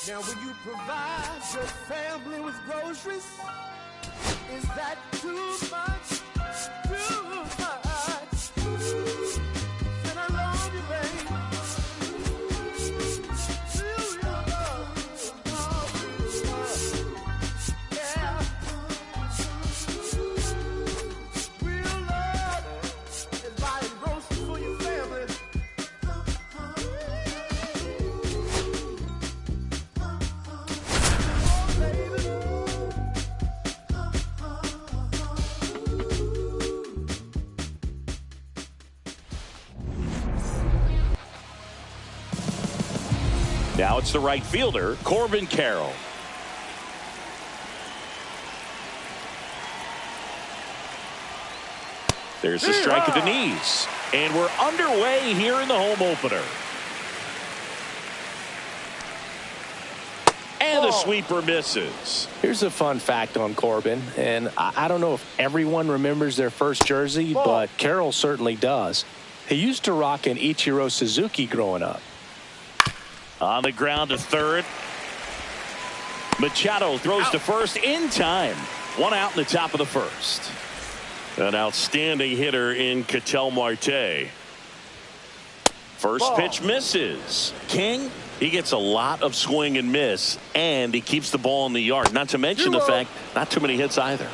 Now will you provide your family with groceries? Is that too much? Too much? And I love you, baby. Yeah. Real love is buying groceries for your family. Now it's the right fielder, Corbin Carroll. There's the strike at the knees. And we're underway here in the home opener. And the sweeper misses. Here's a fun fact on Corbin, and I don't know if everyone remembers their first jersey, but Carroll certainly does. He used to rock an Ichiro Suzuki growing up. On the ground to third. Machado throws to first in time. 1 out in the top of the first. An outstanding hitter in Ketel Marte. First pitch misses. King, he gets a lot of swing and miss, and he keeps the ball in the yard. Not to mention the fact not too many hits either.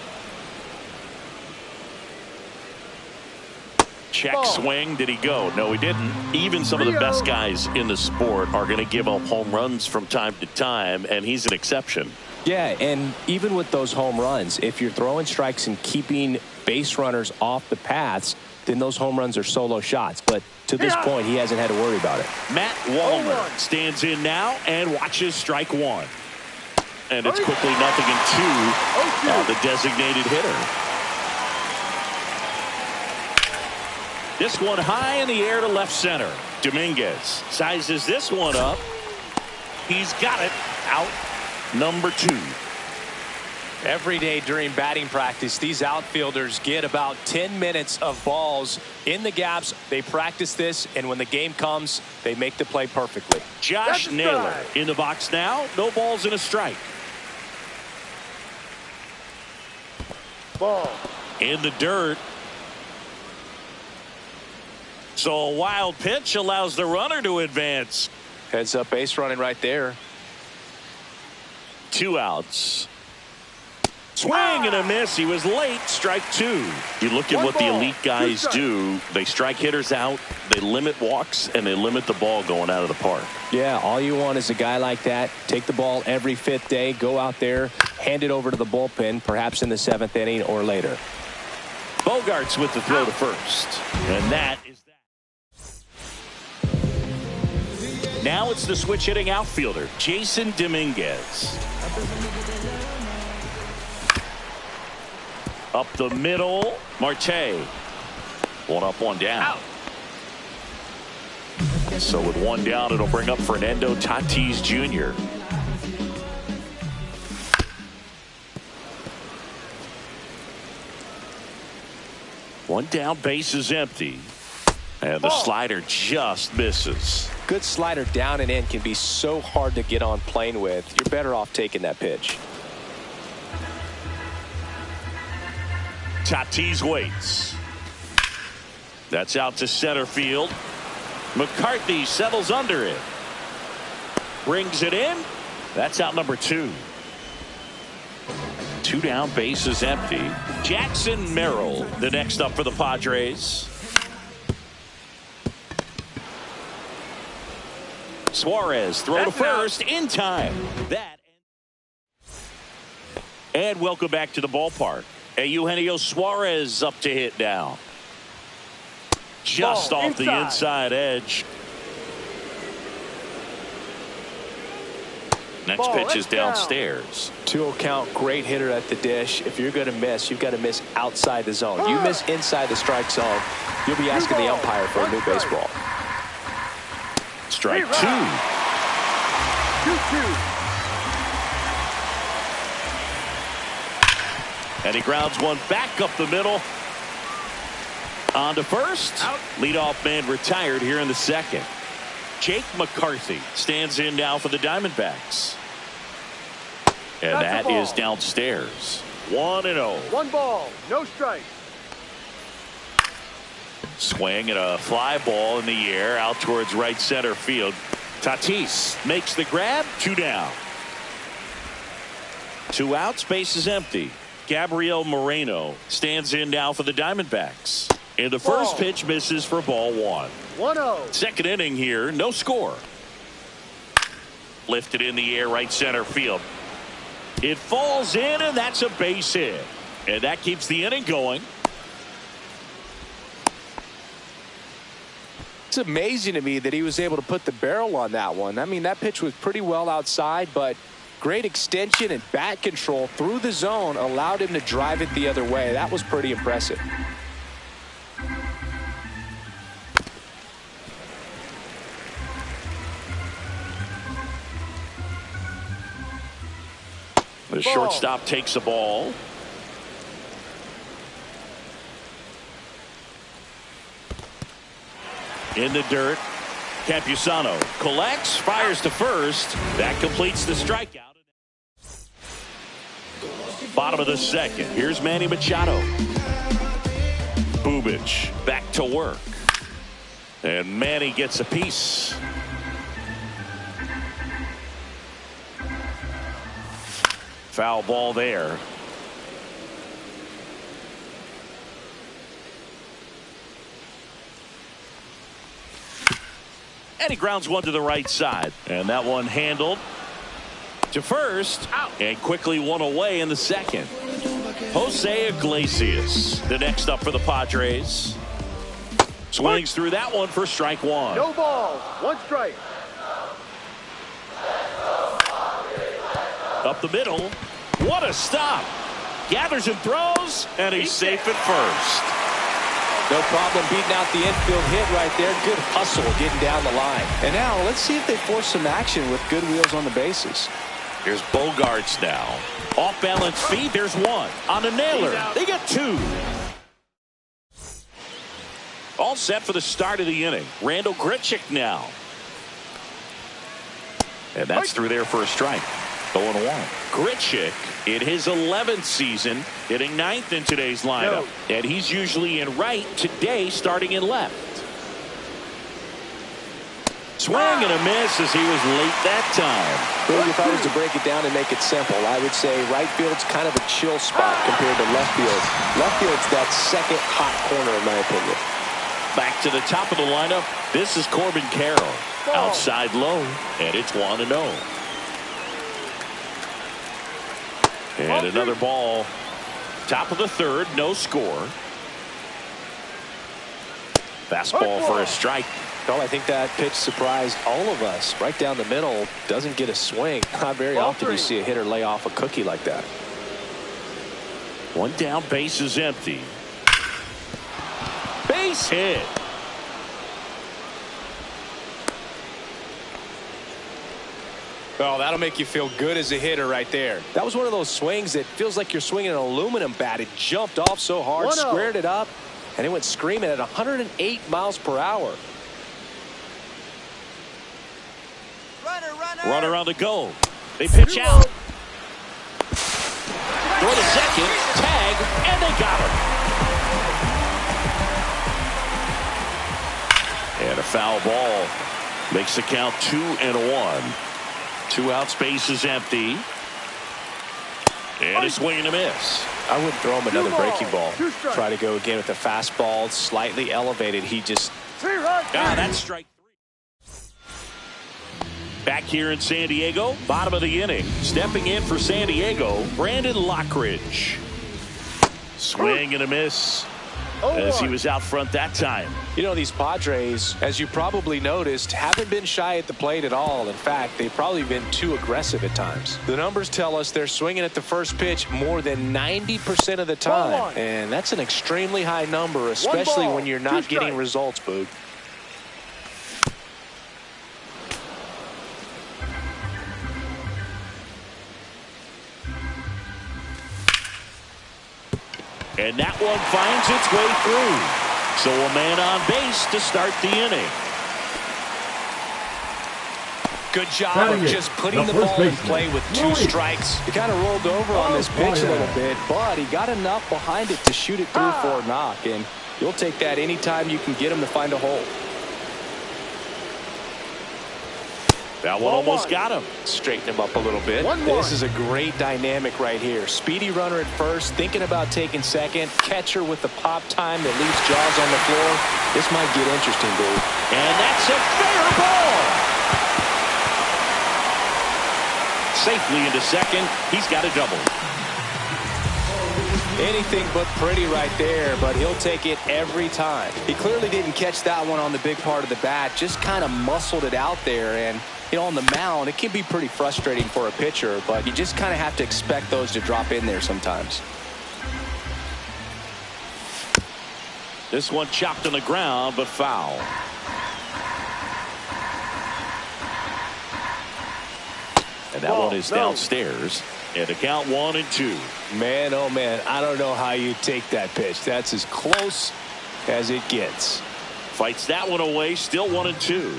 Check swing. Did he go? No, he didn't. Even some of the best guys in the sport are going to give up home runs from time to time, and he's an exception. Yeah, and even with those home runs, if you're throwing strikes and keeping base runners off the paths, then those home runs are solo shots. But to this point, he hasn't had to worry about it. Matt Wallner stands in now and watches strike 1. And it's quickly 0-2 the designated hitter. This one high in the air to left center. Dominguez sizes this one up. He's got it. Out number 2. Every day during batting practice, these outfielders get about 10 minutes of balls in the gaps. They practice this, and when the game comes, they make the play perfectly. Josh Naylor in the box now. No balls and a strike. Ball. In the dirt. So a wild pitch allows the runner to advance. Heads up base running right there. 2 outs. Swing and a miss. He was late. Strike 2. You look at what the elite guys do. They strike hitters out. They limit walks, and they limit the ball going out of the park. Yeah, all you want is a guy like that. Take the ball every 5th day. Go out there. Hand it over to the bullpen, perhaps in the 7th inning or later. Bogarts with the throw to first. And that is that. Now it's the switch hitting outfielder, Jason Dominguez. Up the middle, Marte. 1 up, 1 down. Out. So with 1 down, it'll bring up Fernando Tatis Jr. One down, base is empty. And the slider just misses. Good slider down and in can be so hard to get on plane with. You're better off taking that pitch. Tatis waits. That's out to center field. McCarthy settles under it. Brings it in. That's out number 2. 2 down, base is empty. Jackson Merrill, the next up for the Padres. Suarez throw to first in time. And welcome back to the ballpark. Eugenio Suarez up to hit now. Just off the inside edge. Next pitch is downstairs. 2-0 count, great hitter at the dish. If you're going to miss, you've got to miss outside the zone. You miss inside the strike zone, you'll be asking the umpire for a new baseball. Strike 2. 2-2. And he grounds one back up the middle. On to first. Out. Leadoff man retired here in the 2nd. Jake McCarthy stands in now for the Diamondbacks. And that is downstairs. 1-0. 1 ball, no strike. Swing and a fly ball in the air out towards right center field. Tatis makes the grab. 2 down. 2 outs. Base is empty. Gabriel Moreno stands in now for the Diamondbacks. And the first pitch misses for ball 1. 1-0. Second inning here. No score. Lifted in the air right center field. It falls in, and that's a base hit. And that keeps the inning going. It's amazing to me that he was able to put the barrel on that one. I mean, that pitch was pretty well outside, but great extension and bat control through the zone allowed him to drive it the other way. That was pretty impressive. The shortstop takes the ball. In the dirt. Campusano collects, fires to first. That completes the strikeout. Bottom of the second. Here's Manny Machado. Bubic back to work. And Manny gets a piece. Foul ball there. And he grounds one to the right side. And that one handled to first. Out. And quickly one away in the second. Jose Iglesias, the next up for the Padres. Swings through that one for strike 1. No balls, 1 strike. Up the middle. What a stop. Gathers and throws. And he's safe at first. No problem beating out the infield hit right there. Good hustle getting down the line. And now let's see if they force some action with good wheels on the bases. Here's Bogarts now. Off balance feed. There's 1. On a nailer. They get 2. All set for the start of the inning. Randall Grichuk now. And that's through there for a strike. 0-1. Grichuk in his 11th season, hitting 9th in today's lineup. And he's usually in right, today starting in left. Swing and a miss as he was late that time. Well, if I was to break it down and make it simple, I would say right field's kind of a chill spot compared to left field. Left field's that second hot corner in my opinion. Back to the top of the lineup. This is Corbin Carroll. Outside low, and it's 1-0. And another ball. Top of the third, no score. Fastball for a strike. Well, I think that pitch surprised all of us. Right down the middle, doesn't get a swing. Not very often you see a hitter lay off a cookie like that. 1 down, base is empty. Base hit. Oh, that'll make you feel good as a hitter right there. That was one of those swings that feels like you're swinging an aluminum bat. It jumped off so hard, squared it up, and it went screaming at 108 miles per hour. Runner on the go. They pitch out. Throw to second. Tag. And they got him. And a foul ball. Makes the count 2-1. 2 outs, base is empty. And a swing and a miss. I wouldn't throw him another breaking ball. Try to go again with the fastball, slightly elevated. He just... that's strike 3. Back here in San Diego, bottom of the inning. Stepping in for San Diego, Brandon Lockridge. Swing and a miss as he was out front that time. You know, these Padres, as you probably noticed, haven't been shy at the plate at all. In fact, they've probably been too aggressive at times. The numbers tell us they're swinging at the first pitch more than 90% of the time. And that's an extremely high number, especially when you're not getting results, Boog. And that one finds its way through. So a man on base to start the inning. Good job of just putting the ball in play with 2 strikes. He kind of rolled over on this pitch a little bit, but he got enough behind it to shoot it through for a knock, and you'll take that anytime you can get him to find a hole. That one almost got him. Straighten him up a little bit. This is a great dynamic right here. Speedy runner at first, thinking about taking second. Catcher with the pop time that leaves Jaws on the floor. This might get interesting, dude. And that's a fair ball. Safely into second. He's got a double. Anything but pretty right there, but he'll take it every time. He clearly didn't catch that one on the big part of the bat, just kind of muscled it out there. And you know, on the mound, it can be pretty frustrating for a pitcher, but you just kind of have to expect those to drop in there sometimes. This one chopped on the ground, but foul. And that one is downstairs. And the count 1-2. Man, oh man, I don't know how you take that pitch. That's as close as it gets. Fights that one away, still 1-2.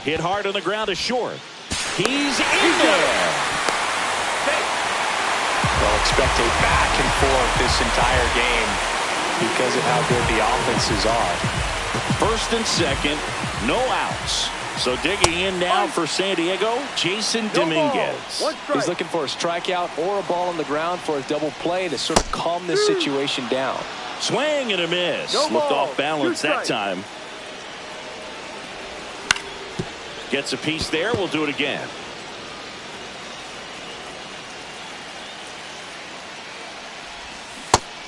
Hit hard on the ground to short. He's in there. They'll expect a back and forth this entire game because of how good the offenses are. First and second, no outs. So digging in now for San Diego, Jason Dominguez. He's looking for a strikeout or a ball on the ground for a double play to sort of calm this situation down. Swing and a miss. Looked off balance that time. Gets a piece there. We'll do it again.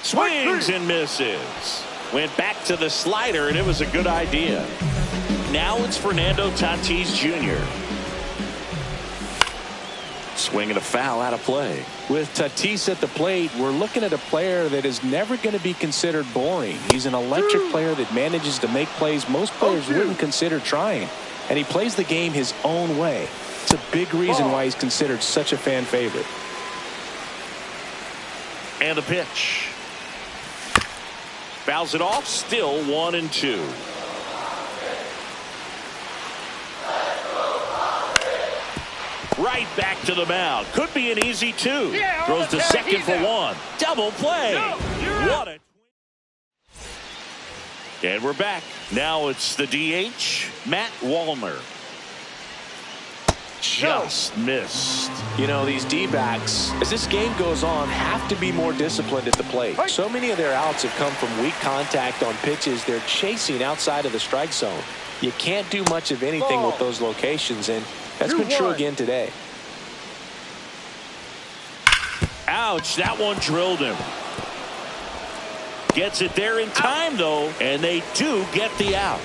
Swings and misses. Went back to the slider, and it was a good idea. Now it's Fernando Tatis Jr. Swing and a foul out of play. With Tatis at the plate, we're looking at a player that is never going to be considered boring. He's an electric player that manages to make plays most players wouldn't consider trying. And he plays the game his own way. It's a big reason why he's considered such a fan favorite. And the pitch. Fouls it off, still 1-2. Right back to the mound. Could be an easy 2. Throws to second for 1. Double play. What a... And we're back. Now it's the DH, Matt Wallner. Just missed. You know, these D-backs, as this game goes on, have to be more disciplined at the plate. So many of their outs have come from weak contact on pitches they're chasing outside of the strike zone. You can't do much of anything with those locations, and that's been true again today. Ouch, that one drilled him. Gets it there in time, though, and they do get the out.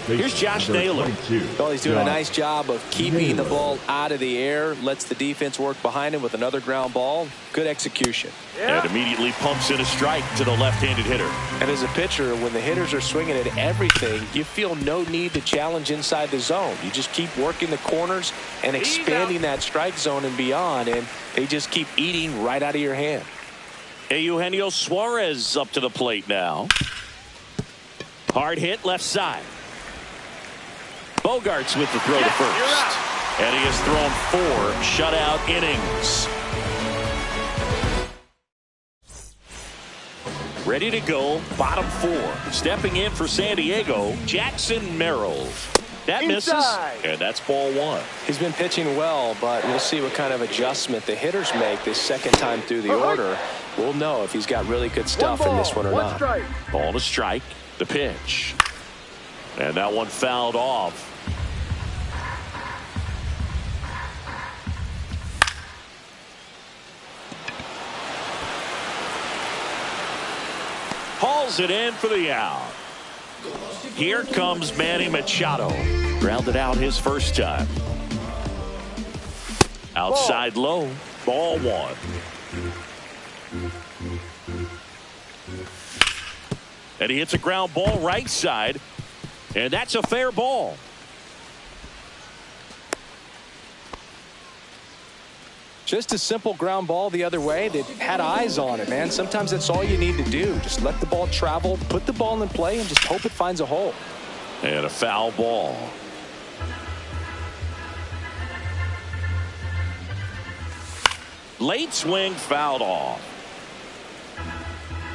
Here's Josh Naylor. Well, he's doing a nice job of keeping the ball out of the air, lets the defense work behind him with another ground ball. Good execution. And immediately pumps in a strike to the left-handed hitter. And as a pitcher, when the hitters are swinging at everything, you feel no need to challenge inside the zone. You just keep working the corners and expanding that strike zone and beyond, and they just keep eating right out of your hand. Eugenio Suarez up to the plate now. Hard hit left side. Bogarts with the throw to first. And he has thrown 4 shutout innings. Ready to go, bottom 4. Stepping in for San Diego, Jackson Merrill. That misses, and that's ball 1. He's been pitching well, but we'll see what kind of adjustment the hitters make this second time through the order. We'll know if he's got really good stuff in this one or not. Ball to strike, the pitch. And that one fouled off. Hauls it in for the out. Here comes Manny Machado. Grounded out his first time. Outside low. Ball 1. And he hits a ground ball right side. And that's a fair ball. Just a simple ground ball the other way that had eyes on it, man. Sometimes that's all you need to do. Just let the ball travel, put the ball in play, and just hope it finds a hole. And a foul ball. Late swing fouled off.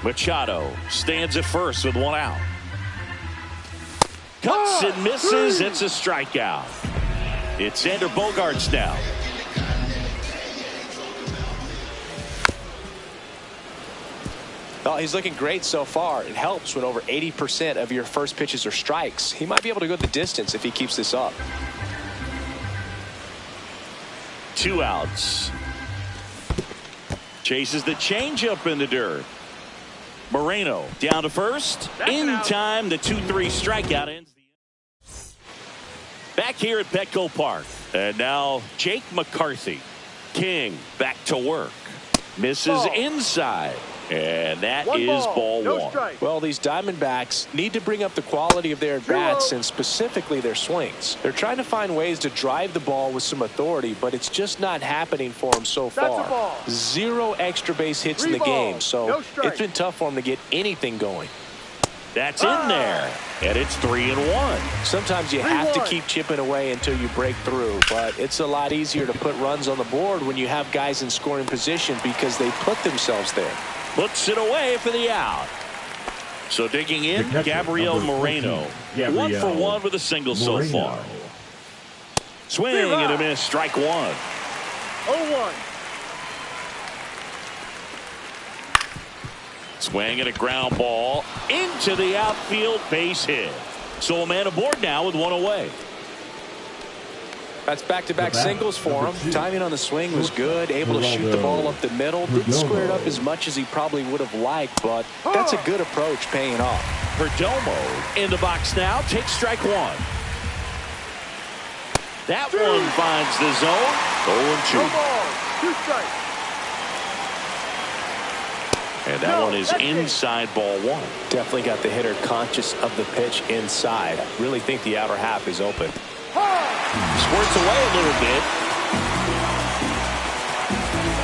Machado stands at first with one out. Cuts and misses. It's a strikeout. It's Xander Bogaerts now. Well, he's looking great so far. It helps when over 80% of your first pitches are strikes. He might be able to go the distance if he keeps this up. 2 outs. Chases the changeup in the dirt. Moreno down to first. In time, the 2-3 strikeout ends the inning. Back here at Petco Park. And now Jake McCarthy. King back to work. Misses inside. And that is ball one. Well, these Diamondbacks need to bring up the quality of their at-bats and specifically their swings. They're trying to find ways to drive the ball with some authority, but it's just not happening for them so far. 0 extra base hits in the game, so it's been tough for them to get anything going. That's in there, and it's 3-1. Sometimes you have to keep chipping away until you break through, but it's a lot easier to put runs on the board when you have guys in scoring position because they put themselves there. Puts it away for the out. So digging in, Gabriel Moreno. 1 for 1 with a single so far. Swing and a miss, strike one. 0-1. Swing and a ground ball into the outfield, base hit. So a man aboard now with one away. That's back-to-back singles for him. Timing on the swing was good. Able to shoot the ball up the middle. Didn't square it up as much as he probably would have liked, but that's a good approach paying off. Perdomo in the box now. Takes strike one. That one finds the zone. 0-2. 2 strikes. And that one is inside ball one. Definitely got the hitter conscious of the pitch inside. Really think the outer half is open. Squirts away a little bit.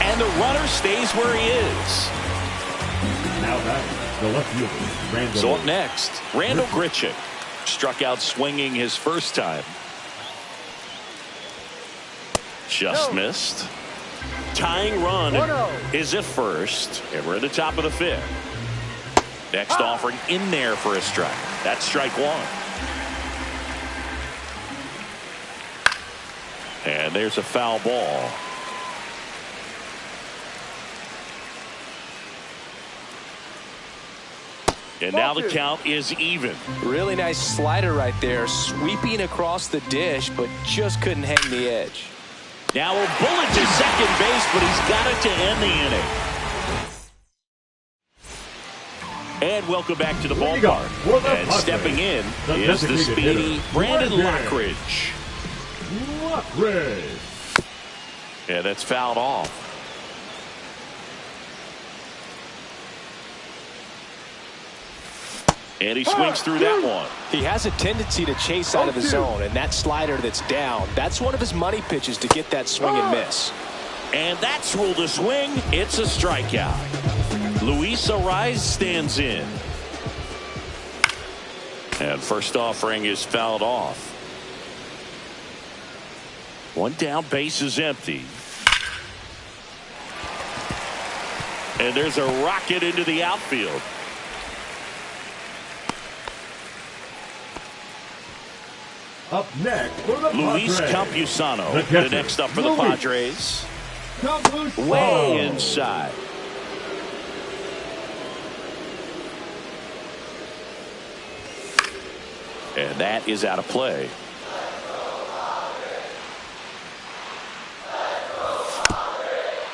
And the runner stays where he is. Now back, the left fielder, Randall. So up next, Randall Grichuk. Struck out swinging his first time. Just missed. Tying run is at first. And we're at the top of the 5th. Next offering in there for a strike. That's strike one. And there's a foul ball. And now the count is even. Really nice slider right there. Sweeping across the dish, but just couldn't hang the edge. Now a bullet to second base, but he's got it to end the inning. And welcome back to the ballpark. And stepping in is the speedy Brandon Lockridge. Yeah, that's fouled off. And he swings through that one. He has a tendency to chase out of the zone, and that slider that's down, that's one of his money pitches to get that swing and miss. And that's ruled a swing. It's a strikeout. Luis Arraez stands in. And first offering is fouled off. One down, base is empty. And there's a rocket into the outfield. Up next for the Luis Padres. Campusano, the next up for the Padres. Way inside. And that is out of play.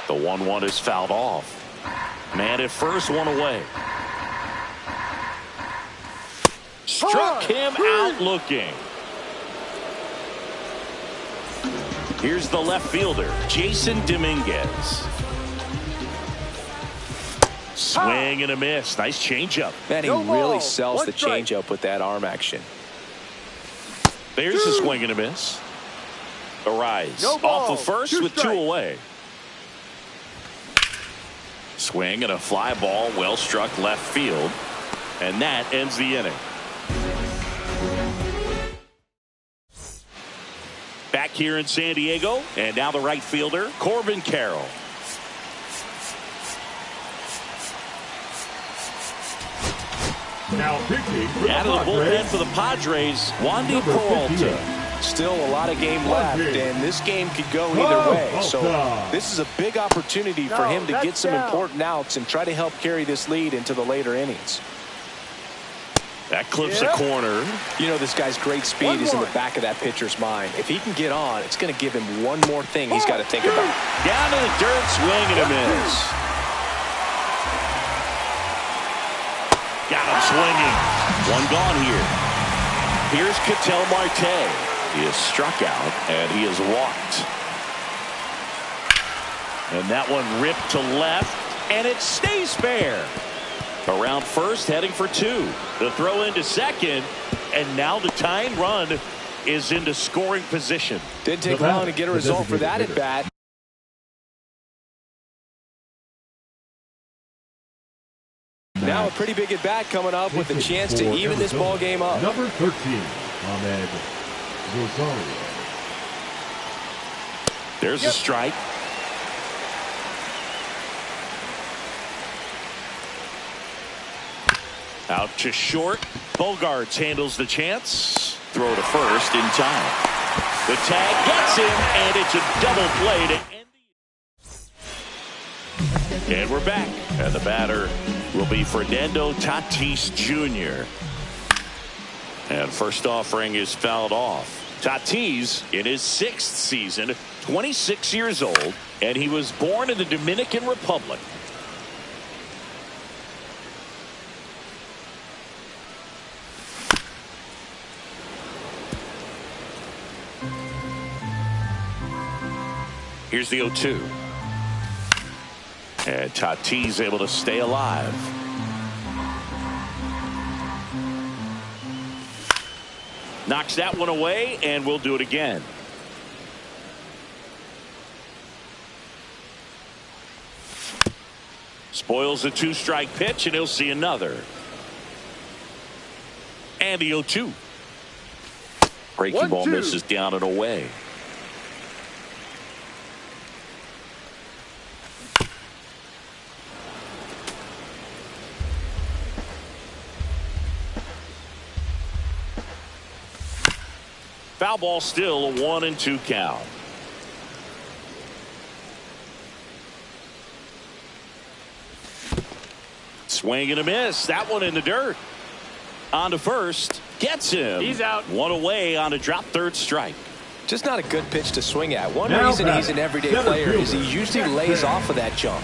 The 1-1 is fouled off. Man at first, one away. Struck him out looking. Here's the left fielder, Jason Dominguez. Swing and a miss. Nice changeup. Man, he really sells the changeup with that arm action. There's a swing and a miss. Arraez off of first with 2 away. swing and a fly ball well struck left field. And that ends the inning. Back here in San Diego, and now the right fielder, Corbin Carroll. Now pitching for the Out of the bullpen Padres, for the Padres, Wandy number Peralta. 58. Still a lot of game left, and this game could go either way. So this is a big opportunity for him to get some important outs and try to help carry this lead into the later innings. That clips a corner. You know, this guy's great speed is in the back of that pitcher's mind. If he can get on, it's going to give him one more thing he's got to think about. Down to the dirt, swing and a miss. Got him swinging. One gone here. Here's Ketel Marte. He is struck out and he is walked. And that one ripped to left, and it stays fair. Around first, heading for two. The throw into second, and now the tying run is into scoring position. Didn't take long to get a result for that at bat. Now a pretty big at bat coming up with a chance to even this ball game up. Number 13, Ahmed Rosario. There's a strike. Out to short. Bogarts handles the chance. Throw to first in time. The tag gets him, and it's a double play to end the. And we're back. And the batter will be Fernando Tatis Jr. And first offering is fouled off. Tatis in his 6th season, 26 years old, and he was born in the Dominican Republic. Here's the 0-2. And Tatis able to stay alive. Knocks that one away, and we'll do it again. Spoils a 2-strike pitch, and he'll see another. And the 0-2. Breaking ball misses down and away. Foul ball, still a 1-2 count. Swing and a miss. That one in the dirt. On to first. Gets him. He's out. One away on a drop third strike. Just not a good pitch to swing at. One reason he's an everyday player is he usually lays off of that junk.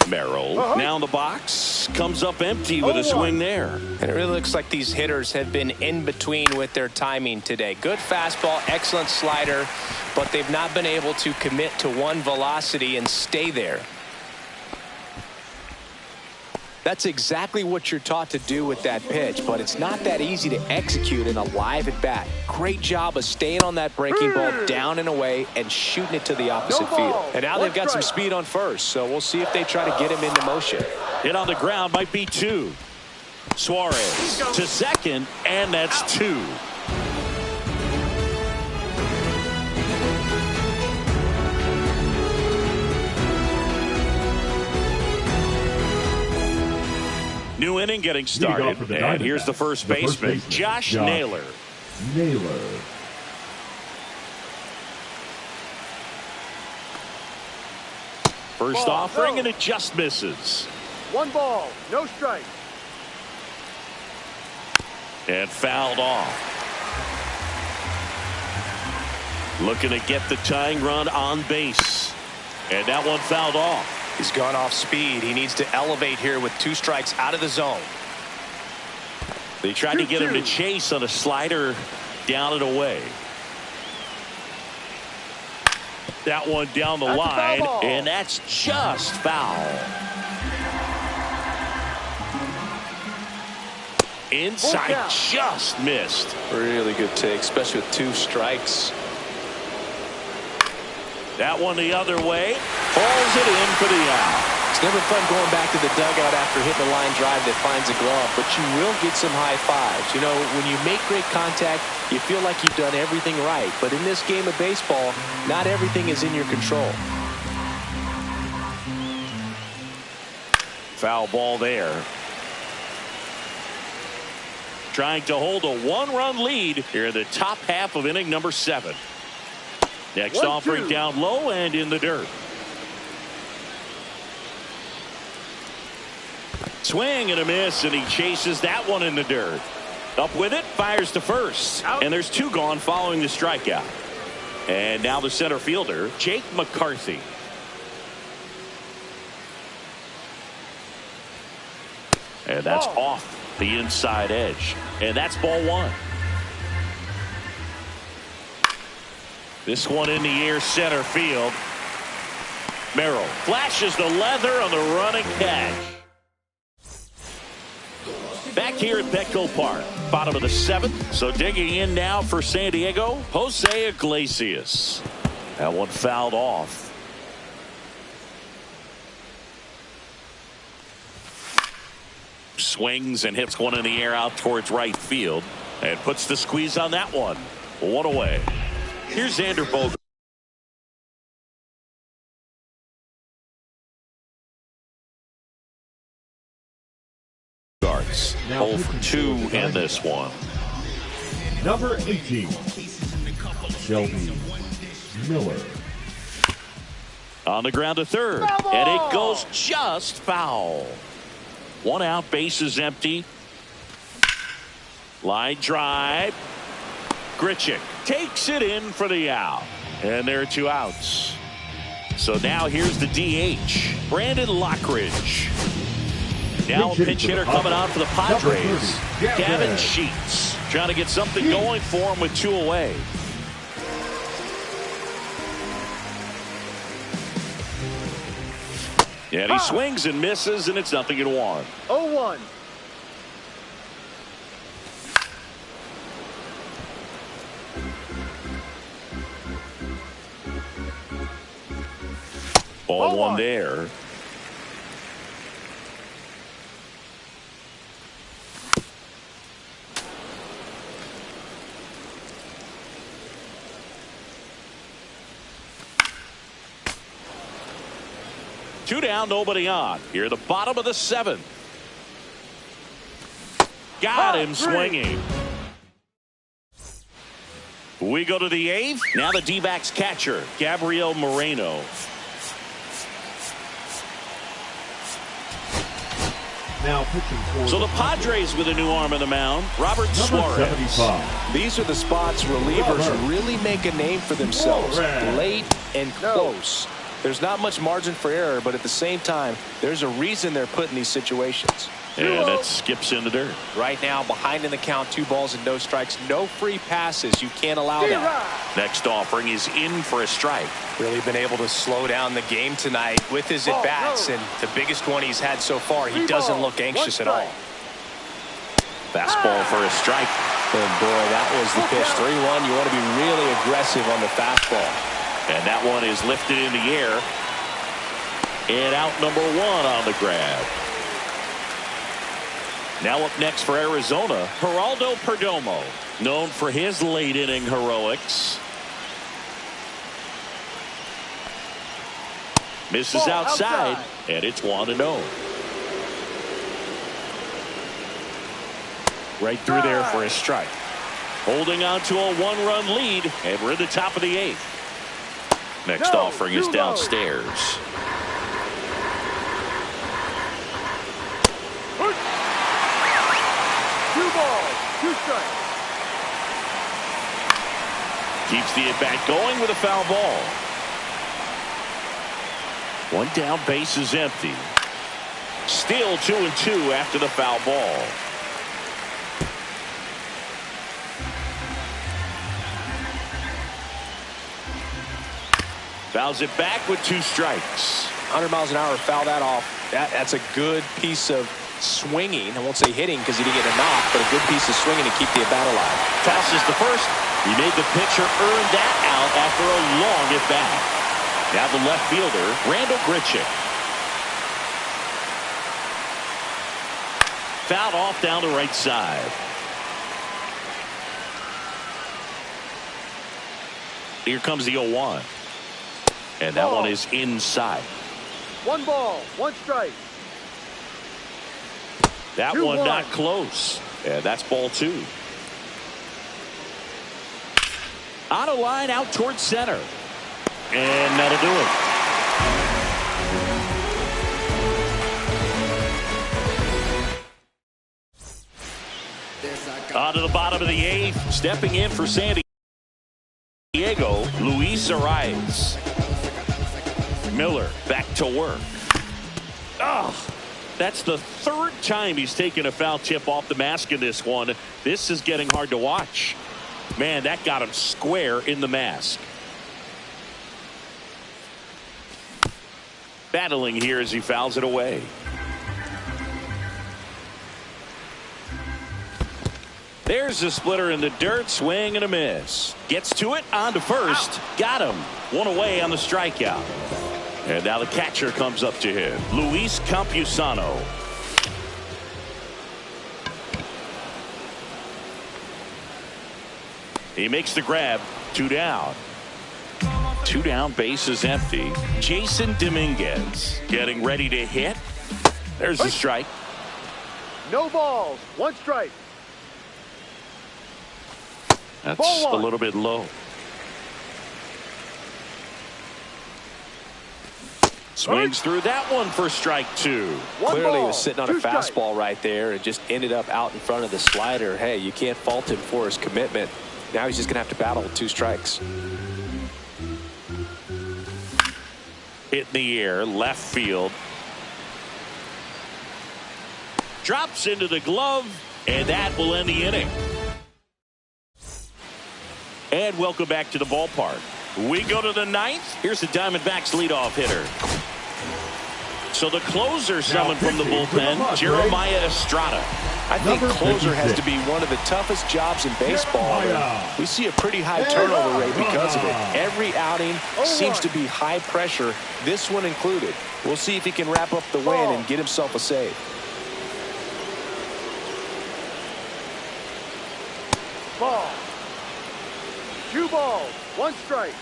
Merrill now in the box, comes up empty with a swing there. And it really looks like these hitters have been in between with their timing today. Good fastball, excellent slider, but they've not been able to commit to one velocity and stay there. That's exactly what you're taught to do with that pitch, but it's not that easy to execute in a live at bat. Great job of staying on that breaking ball down and away and shooting it to the opposite field. And now they've got some speed on first, so we'll see if they try to get him into motion. Hit on the ground, might be 2. Suarez to second, and that's 2. New inning getting started, and here's the first baseman, Josh Naylor. First offering, and it just misses. 1 ball, no strike. And fouled off. Looking to get the tying run on base. And that one fouled off. He's gone off speed. He needs to elevate here with 2 strikes out of the zone. They tried to get him to chase on a slider down and away. That one down the line, and that's just foul. Inside, just missed. Really good take, especially with 2 strikes. That one the other way. Pulls it in for the out. It's never fun going back to the dugout after hitting a line drive that finds a glove, but you will get some high fives. You know, when you make great contact, you feel like you've done everything right. But in this game of baseball, not everything is in your control. Foul ball there. Trying to hold a one-run lead here in the top half of inning number 7. Next offering down low and in the dirt. Swing and a miss, and he chases that one in the dirt. Up with it, fires to first. And there's 2 gone following the strikeout. And now the center fielder, Jake McCarthy. And that's off the inside edge. And that's ball 1. This one in the air, center field. Merrill flashes the leather on the running catch. Back here at Petco Park, bottom of the 7th. So digging in now for San Diego, Jose Iglesias. That one fouled off. Swings and hits one in the air out towards right field and puts the squeeze on that one. 1 away. Here's Xander Bogaerts. Now 0 for 2 in this one. Number 18, Shelby Miller. On the ground to third, and it goes just foul. 1 out, bases empty. Line drive. Grichuk takes it in for the out, and there are 2 outs. So now here's the DH, Brandon Lockridge. Now a pinch hitter coming out for the Padres, Gavin Sheets, trying to get something going for him with 2 away. And he swings and misses, and it's 0-1. 0-1. Ball 1 there. Two down, nobody on. Here at the bottom of the 7th. Got him swinging. We go to the 8th. Now the D-backs catcher, Gabriel Moreno. Now pitching for So the Padres with a new arm in the mound, Robert Suarez. 75. These are the spots relievers really make a name for themselves. Late and close. There's not much margin for error, but at the same time, there's a reason they're put in these situations. And it skips in the dirt. Right now, behind in the count, 2 balls and no strikes. No free passes. You can't allow that. Next offering is in for a strike. Really been able to slow down the game tonight with his at-bats, and the biggest one he's had so far. He doesn't look anxious at all. Fastball for a strike. And boy, that was the pitch. 3-1. You want to be really aggressive on the fastball. And that one is lifted in the air. And out number 1 on the grab. Now up next for Arizona, Geraldo Perdomo, known for his late inning heroics. Misses outside, and it's 1-0. Right through there for a strike. Holding on to a 1-run lead, and we're in the top of the 8th. Next offering is downstairs. Keeps the at-bat going with a foul ball. 1 down, base is empty. Still 2-2 after the foul ball. Fouls it back with 2 strikes. 100 miles an hour, foul that off. That's a good piece of swinging. I won't say hitting because he didn't get a knock, but a good piece of swinging to keep the at-bat alive. Tosses the first. He made the pitcher earn that out after a long at-bat. Now the left fielder, Randall Grichuk. Fouled off down the right side. Here comes the 0-1. And that one is inside. 1 ball, 1 strike. That one not close. And that's ball 2. On a line out towards center. And that'll do it. On to the bottom of the 8th. Stepping in for San Diego, Luis Arraez. Miller back to work. Oh, that's the 3rd time he's taken a foul tip off the mask in this one. This is getting hard to watch. Man, that got him square in the mask. Battling here as he fouls it away. There's the splitter in the dirt. Swing and a miss. Gets to it. On to first. Got him. 1 away on the strikeout. And now the catcher comes up to him. Luis Campusano. He makes the grab. 2 down. 2 down, base is empty. Jason Dominguez getting ready to hit. There's the strike. No balls, 1 strike. That's a little bit low. Swings through that one for strike 2. Clearly he was sitting on a fastball right there and just ended up out in front of the slider. Hey, you can't fault him for his commitment. Now he's just going to have to battle with 2 strikes. Hit in the air, left field. Drops into the glove, and that will end the inning. And welcome back to the ballpark. We go to the 9th. Here's the Diamondbacks leadoff hitter. So the closer summoned from the bullpen, Jeremiah Estrada. I think closer has to be one of the toughest jobs in baseball. We see a pretty high turnover rate because of it. Every outing seems to be high pressure, this one included. We'll see if he can wrap up the win and get himself a save. Ball. 2 balls, 1 strike.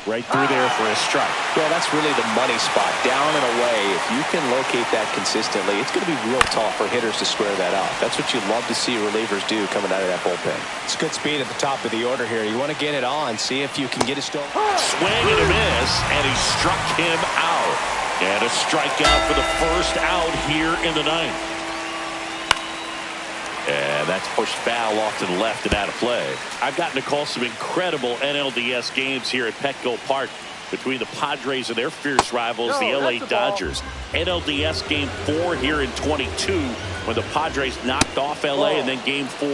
Right through there for a strike. Yeah, that's really the money spot, down and away. If you can locate that consistently, it's going to be real tough for hitters to square that up. That's what you love to see relievers do coming out of that bullpen. It's good speed at the top of the order here. You want to get it on, see if you can get it still. Swing and a miss, and he struck him out. And a strikeout for the first out here in the 9th. And that's pushed foul off to the left and out of play. I've gotten to call some incredible NLDS games here at Petco Park between the Padres and their fierce rivals, the LA Dodgers. NLDS Game 4 here in 22 when the Padres knocked off LA, and then Game 4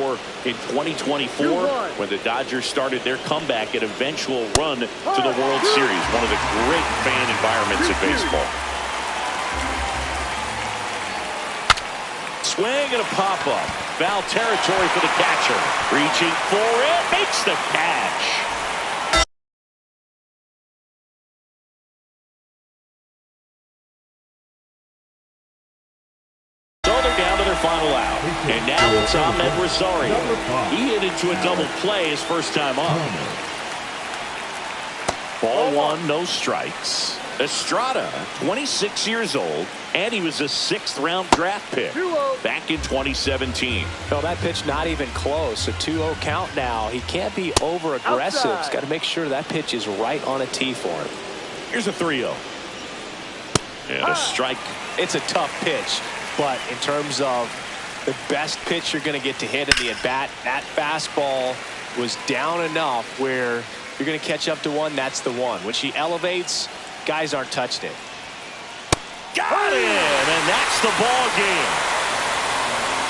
in 2024 when the Dodgers started their comeback and eventual run to the World Series. One of the great fan environments in baseball. Swing and a pop-up. Foul territory for the catcher. Reaching for it. Makes the catch. So they're down to their final out. And now it's Ahmed Rosario. He hit into a double play his first time up. Ball 1, no strikes. Estrada, 26 years old, and he was a 6th-round draft pick back in 2017. No, that pitch not even close. A 2-0 count now. He can't be over-aggressive. He's got to make sure that pitch is right on a tee for him. Here's a 3-0. And a strike. It's a tough pitch, but in terms of the best pitch you're going to get to hit in the at-bat, that fastball was down enough where you're going to catch up to one. That's the one. When she elevates, guys aren't touched it. Got him, and that's the ball game.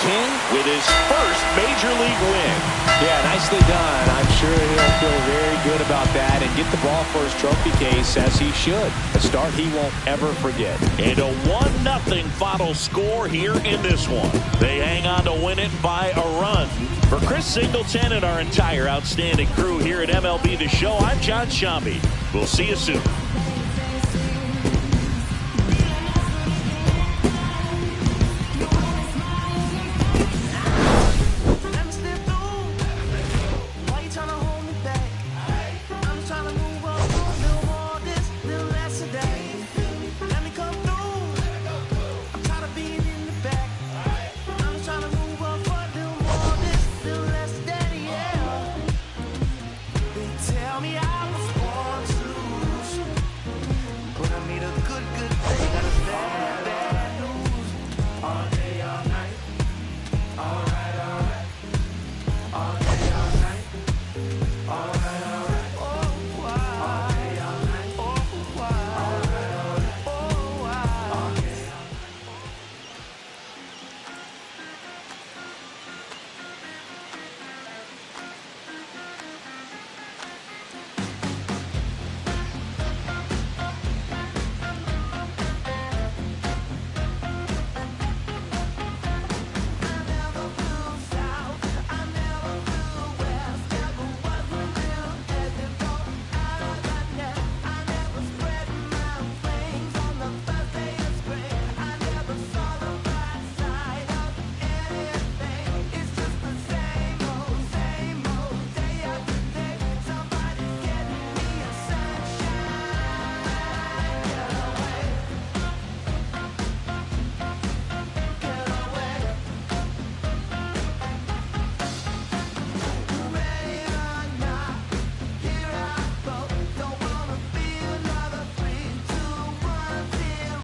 King with his first major league win. Yeah, nicely done. I'm sure he'll feel very good about that and get the ball for his trophy case, as he should. A start he won't ever forget. And a 1-0 final score here in this one. They hang on to win it by a run. For Chris Singleton and our entire outstanding crew here at MLB The Show, I'm John Shambi. We'll see you soon. Tell me I'm